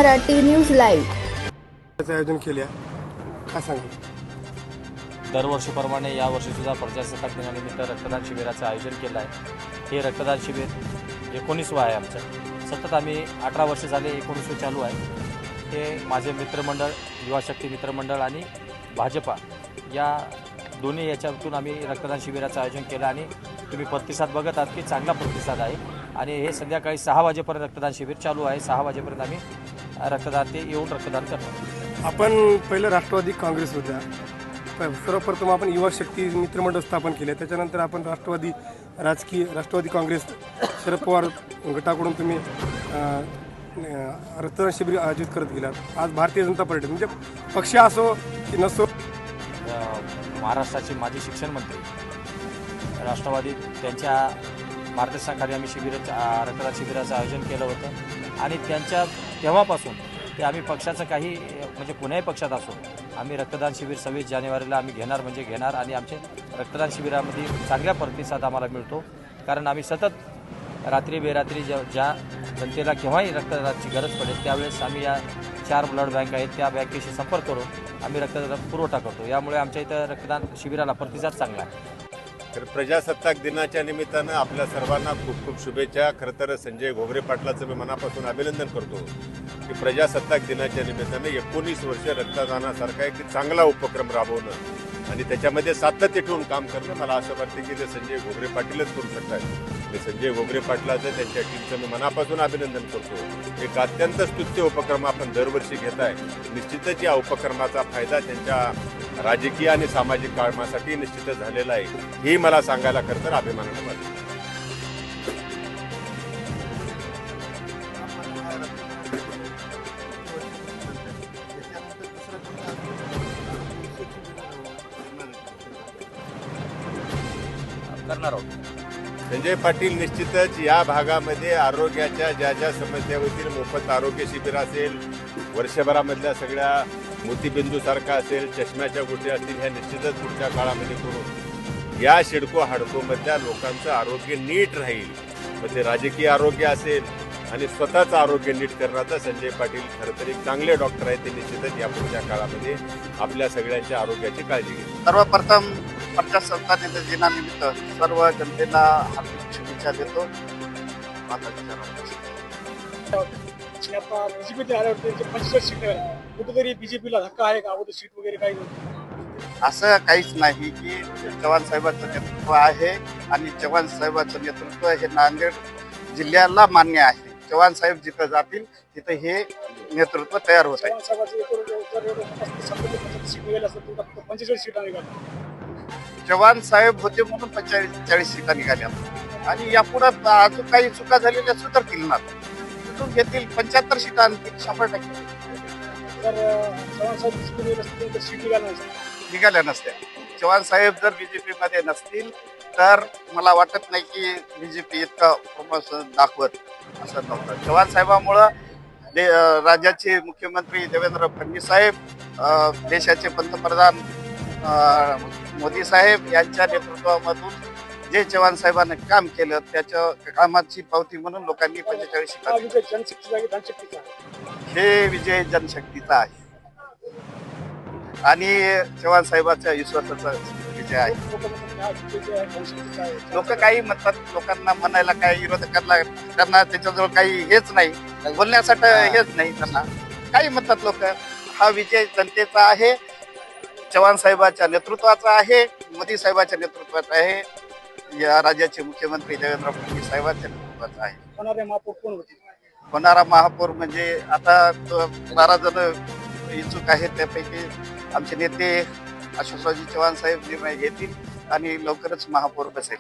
Marathi news live. आयोजन केले काय सांगा. दरवर्षीप्रमाणे यावर्षी सुद्धा प्रजासत्ताक दिनानिमित्त रक्तदान शिबिराचं आयोजन केलं आहे. हे रक्तदान शिबिर 19वं आहे आमचं. सतत आम्ही 18 वर्ष झाले 19वे चालू आहे. हे माझे मित्रमंडळ, युवाशक्ती मित्रमंडळ आणि भाजपा या दोन्ही याच्यातून आम्ही रक्तदान शिबिराचं आयोजन केलं आणि तुम्ही प्रतिसाद बघत आहात की चांगला प्रतिसाद आहे. आणि हे संध्याकाळी 6 वाजेपर्यंत रक्तदान शिबिर चालू आहे. 6 वाजेपर्यंत आम्ही रक्तदाते येऊन रक्तदान करतो. आपण पहिलं राष्ट्रवादी काँग्रेस होत्या, सर्वप्रथम आपण युवा शक्ती मित्रमंडळ स्थापन केले, त्याच्यानंतर आपण राष्ट्रवादी काँग्रेस शरद पवार गटाकडून तुम्ही रक्तदान शिबिर आयोजित करत गेलात. आज भारतीय जनता पार्टी म्हणजे पक्ष असो की नसो, महाराष्ट्राचे माजी शिक्षण मंत्री राष्ट्रवादी त्यांच्या मार्गदर्शनाखाली आम्ही रक्तदान शिबिराचं आयोजन केलं होतं. आणि त्यांच्या तेव्हापासून ते आम्ही पक्षाचं काही म्हणजे कुणाही पक्षात असो आम्ही रक्तदान शिबिर 26 जानेवारीला आम्ही घेणार म्हणजे घेणार. आणि आमचे रक्तदान शिबिरामध्ये चांगला प्रतिसाद आम्हाला मिळतो. कारण आम्ही सतत रात्री बेरात्री ज्या जनतेला केव्हाही रक्तदानाची गरज पडेल त्यावेळेस आम्ही या 4 ब्लड बँक आहेत त्या बँकेशी संपर्क करून आम्ही रक्तदान पुरवठा करतो. यामुळे आमच्या इथं रक्तदान शिबिराला प्रतिसाद चांगला आहे. तर प्रजासत्ताक दिनाच्या निमित्तानं आपल्या सर्वांना खूप खूप शुभेच्छा. खरं तर संजय घोगरे पाटलाचं मी मनापासून अभिनंदन करतो की प्रजासत्ताक दिनाच्या निमित्तानं 19 वर्ष रक्तदानासारखा एक चांगला उपक्रम राबवणं आणि त्याच्यामध्ये सातत्य ठेवून काम करणं. मला असं वाटतं की ते संजय घोगरे पाटीलच करू शकतात. मी संजय घोगरे पाटलाचं त्यांच्या टीमचं मी मनापासून अभिनंदन करतो. एक अत्यंत स्तुत्य उपक्रम आपण दरवर्षी घेत आहे. निश्चितच या उपक्रमाचा फायदा त्यांच्या राजकीय आणि सामाजिक कामासाठी निश्चितच झालेला आहे. ही मला सांगायला खरं तर अभिमानानं वाटतं. करणार आहोत. संजय पाटील निश्चितच या भागामध्ये आरोग्याच्या ज्या ज्या समस्या होतील, मोफत आरोग्य शिबिर असेल, वर्षभरामधल्या सगळ्या मोतीबिंदूसारखा असेल, चष्म्याच्या गोष्टी असतील, ह्या निश्चितच पुढच्या काळामध्ये करून या सिडको हाडकोमधल्या लोकांचं आरोग्य नीट राहील. मग ते राजकीय आरोग्य असेल आणि स्वतःचं आरोग्य नीट करण्याचा संजय पाटील खरं तर एक चांगले डॉक्टर आहेत. ते निश्चितच या पुढच्या काळामध्ये आपल्या सगळ्यांच्या आरोग्याची काळजी घेतील. सर्वप्रथम प्रजासत्ताक दिनानिमित्त सर्व जनतेला हार्दिक शुभेच्छा देतो. बीजेपी आल्यावर 45 सीट कुठेतरी बीजेपीला धक्का आहे का? सीट वगैरे काही असं काहीच नाही की चव्हाण साहेबांचं नेतृत्व आहे आणि चव्हाण साहेबांचं नेतृत्व हे नांदेड जिल्ह्याला मान्य आहे. चव्हाण साहेब जिथं जातील तिथं हे नेतृत्व तयार होत आहे. चव्हाण साहेब होते म्हणून 45 सीटा निघाल्या आणि यापुढे अजून काही चुका झालेल्या सुधारतील ना, तिथून घेतील 75 सीटा आणखी 100%. निघाल्या नसत्या. चव्हाण साहेब जर बीजेपी मध्ये नसतील तर मला वाटत नाही की बीजेपी इतका प्रमोशन दाखवत असं नव्हतं. चव्हाण साहेबांमुळं राज्याचे मुख्यमंत्री देवेंद्र फडणवीस साहेब, देशाचे पंतप्रधान मोदी साहेब यांच्या नेतृत्वामधून जे चव्हाण साहेबांनी काम केलं त्याच्या कामाची पावती म्हणून लोकांनी 45 सीटा. हे विजय जनशक्तीचा आहे आणि चव्हाण साहेबांच्या विश्वासाचा विजय आहे. लोक काही म्हणतात, लोकांना म्हणायला काही विरोधकांना त्यांना त्याच्याजवळ काही हेच नाही, बोलण्यासाठी हेच नाही. त्यांना काही म्हणतात लोक. हा विजय जनतेचा आहे, चव्हाण साहेबांच्या नेतृत्वाचा आहे, मोदी साहेबांच्या नेतृत्वाचा आहे, या राज्याचे मुख्यमंत्री देवेंद्र फडणवीस साहेबांच्या नेतृत्वाचा आहे. होणारा महापौर म्हणजे आता 12 जण इच्छुक आहेत. त्यापैकी आमचे नेते अशोकरावजी चव्हाण साहेब निर्णय घेतील आणि लवकरच महापौर बसेल.